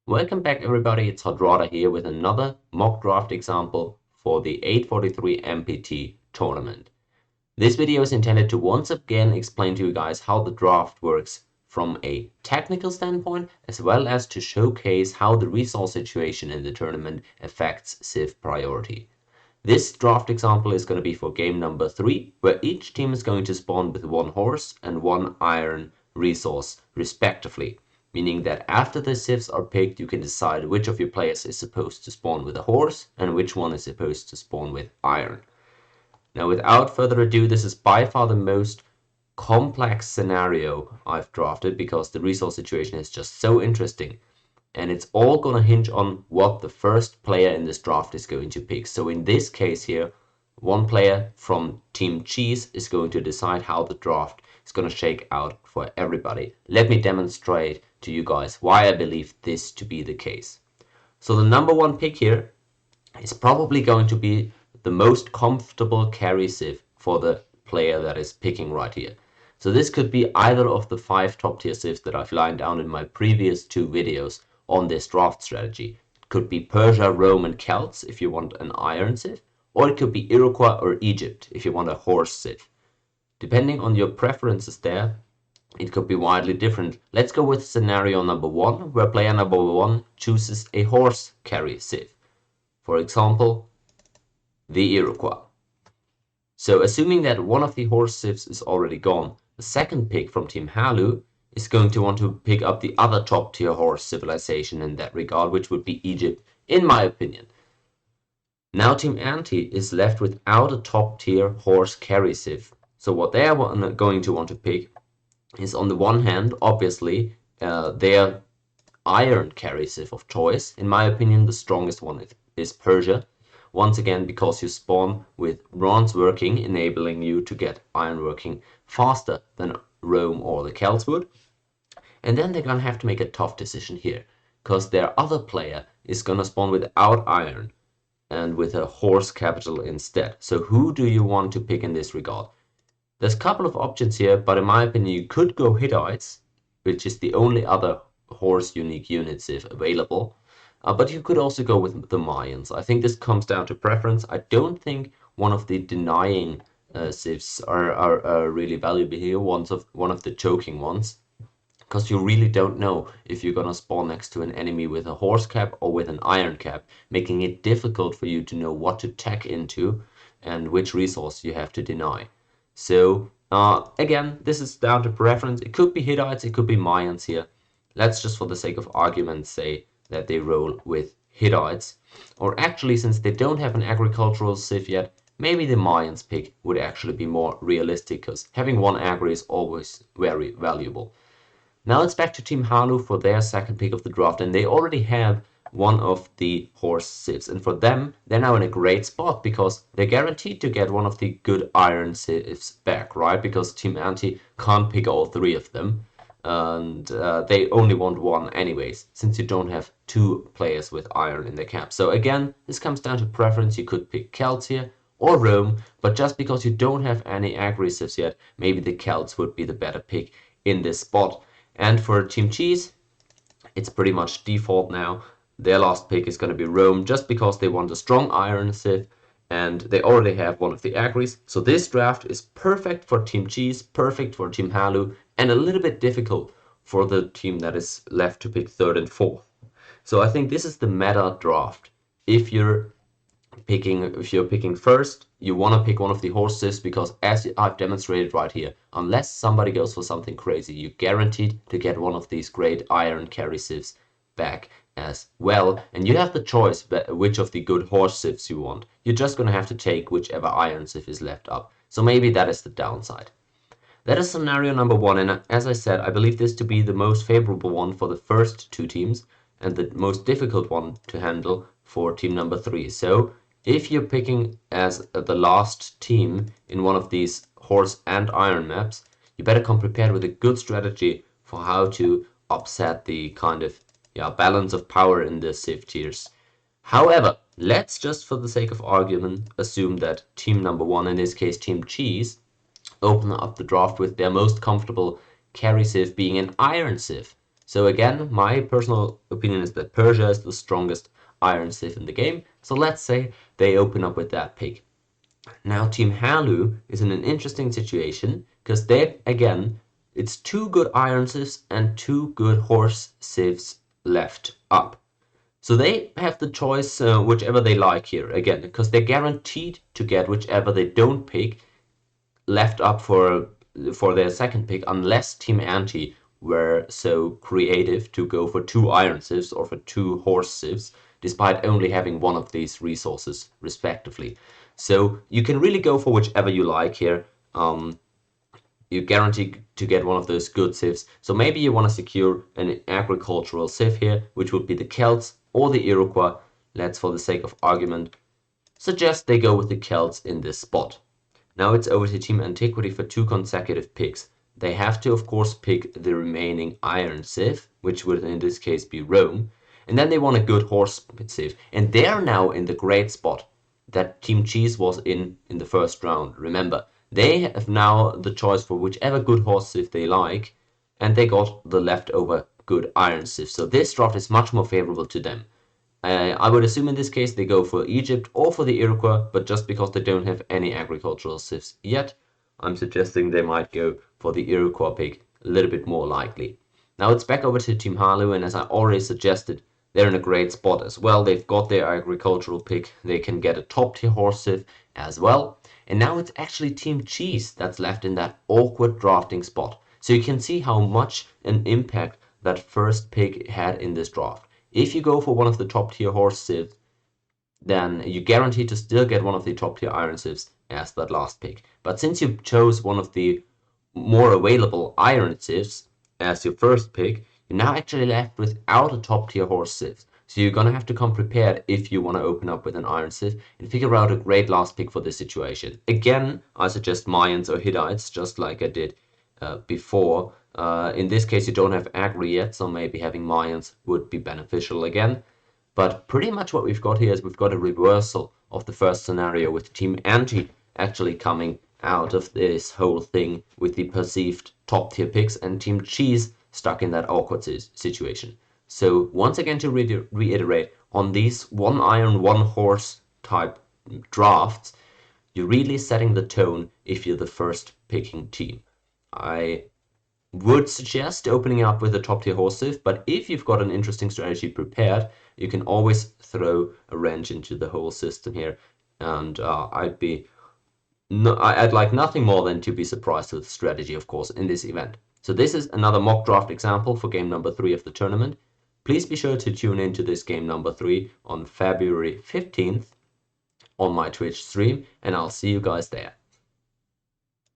Welcome back everybody, it's Hot here with another mock draft example for the 843 MPT tournament. This video is intended to once again explain to you guys how the draft works from a technical standpoint, as well as to showcase how the resource situation in the tournament affects CIV priority. This draft example is going to be for game number 3, where each team is going to spawn with 1 horse and 1 iron resource respectively. Meaning that after the CIVs are picked, you can decide which of your players is supposed to spawn with a horse and which one is supposed to spawn with iron. Now, without further ado, this is by far the most complex scenario I've drafted because the resource situation is just so interesting. And it's all gonna hinge on what the first player in this draft is going to pick. So in this case here, one player from Team Cheese is going to decide how the draft is going to shake out for everybody. Let me demonstrate to you guys why I believe this to be the case. So the number 1 pick here is probably going to be the most comfortable carry CIV for the player that is picking right here. So this could be either of the 5 top tier CIVs that I've lined down in my previous 2 videos on this draft strategy. It could be Persia, Rome and Celts if you want an iron CIV, or it could be Iroquois or Egypt if you want a horse CIV. Depending on your preferences there, it could be widely different. Let's go with scenario number 1, where player number 1 chooses a horse carry CIV. For example, the Iroquois. So assuming that one of the horse CIVs is already gone, the second pick from Team Halu is going to want to pick up the other top tier horse civilization in that regard, which would be Egypt, in my opinion. Now Team Anti is left without a top tier horse carry CIV. So what they are going to want to pick is, on the one hand, obviously, their iron carry CIV of choice. In my opinion, the strongest one is Persia. Once again, because you spawn with bronze working, enabling you to get iron working faster than Rome or the Celts would. And then they're gonna have to make a tough decision here, because their other player is gonna spawn without iron and with a horse capital instead. So who do you want to pick in this regard? There's a couple of options here, but in my opinion you could go Hittites, which is the only other horse unique unit CIV available. But you could also go with the Mayans. I think this comes down to preference. I don't think one of the denying CIVs are really valuable here, one of the choking ones. Because you really don't know if you're gonna spawn next to an enemy with a horse cap or with an iron cap, making it difficult for you to know what to tack into and which resource you have to deny. So again, this is down to preference. It could be Hittites, it could be Mayans here. Let's just, for the sake of argument, say that they roll with Hittites. Or actually, since they don't have an agricultural CIV yet, maybe the Mayans pick would actually be more realistic, because having 1 agri is always very valuable. Now it's back to Team Halu for their second pick of the draft, and they already have one of the horse CIVs. And for them, they're now in a great spot, because they're guaranteed to get one of the good iron CIVs back, right? Because Team Anti can't pick all 3 of them, and they only want 1 anyways, since you don't have 2 players with iron in their camp. So again, this comes down to preference. You could pick Celts here or Rome, but just because you don't have any agri CIVs yet, maybe the Celts would be the better pick in this spot. And for Team Cheese, it's pretty much default now. Their last pick is going to be Rome, just because they want a strong iron CIV, and they already have one of the agris. So this draft is perfect for Team Cheese, perfect for Team Halu, and a little bit difficult for the team that is left to pick 3rd and 4th. So I think this is the meta draft. If you're picking first, you want to pick one of the horse CIVs, because as I've demonstrated right here, unless somebody goes for something crazy, you're guaranteed to get one of these great iron carry CIVs back as well. And you have the choice which of the good horse CIVs you want. You're just going to have to take whichever iron CIV is left up. So maybe that is the downside. That is scenario number 1, and as I said, I believe this to be the most favorable one for the first 2 teams, and the most difficult one to handle for team number 3. So if you're picking as the last team in one of these horse and iron maps, you better come prepared with a good strategy for how to upset the kind of balance of power in the CIV tiers. However, let's just, for the sake of argument, assume that team number 1, in this case Team Cheese, open up the draft with their most comfortable carry CIV being an iron CIV. So again, my personal opinion is that Persia is the strongest iron civ in the game. So let's say they open up with that pick. Now Team Halu is in an interesting situation because they, again, it's two good iron civs and two good horse civs left up. So they have the choice whichever they like here, again, because they're guaranteed to get whichever they don't pick left up for their second pick, unless Team Anti were so creative to go for two iron civs or for two horse civs, despite only having one of these resources respectively. So you can really go for whichever you like here. You guarantee to get one of those good civs. So maybe you want to secure an agricultural civ here, which would be the Celts or the Iroquois. Let's, for the sake of argument, suggest they go with the Celts in this spot. Now it's over to Team Antiquity for two consecutive picks. They have to, of course, pick the remaining iron civ, which would in this case be Rome, and then they want a good horse civ. And they're now in the great spot that Team Cheese was in the first round. Remember, they have now the choice for whichever good horse civ they like, and they got the leftover good iron civ. So this draft is much more favorable to them. I would assume in this case they go for Egypt or for the Iroquois, but just because they don't have any agricultural civs yet, I'm suggesting they might go for the Iroquois pick, a little bit more likely. Now it's back over to Team Halu, and as I already suggested, they're in a great spot as well. They've got their agricultural pick, they can get a top tier horse civ as well, and now it's actually Team Cheese that's left in that awkward drafting spot. So you can see how much an impact that first pick had in this draft. If you go for one of the top tier horse civs, then you guarantee to still get one of the top tier iron civs as that last pick. But since you chose one of the more available iron civs as your first pick, you're now actually left without a top tier horse civ. So you're gonna have to come prepared if you want to open up with an iron civ and figure out a great last pick for this situation. Again, I suggest Mayans or Hittites, just like I did before. In this case, you don't have agri yet, so maybe having Mayans would be beneficial again. But pretty much what we've got here is we've got a reversal of the first scenario, with Team Anti actually coming out of this whole thing with the perceived top tier picks, and Team Cheese stuck in that awkward situation. So once again, to reiterate, on these one iron, one horse type drafts, you're really setting the tone if you're the first picking team. I would suggest opening up with a top tier horse civ, but if you've got an interesting strategy prepared, you can always throw a wrench into the whole system here, and I'd like nothing more than to be surprised with the strategy, of course, in this event. So this is another mock draft example for game number 3 of the tournament. Please be sure to tune into this game number 3 on February 15th on my Twitch stream, and I'll see you guys there.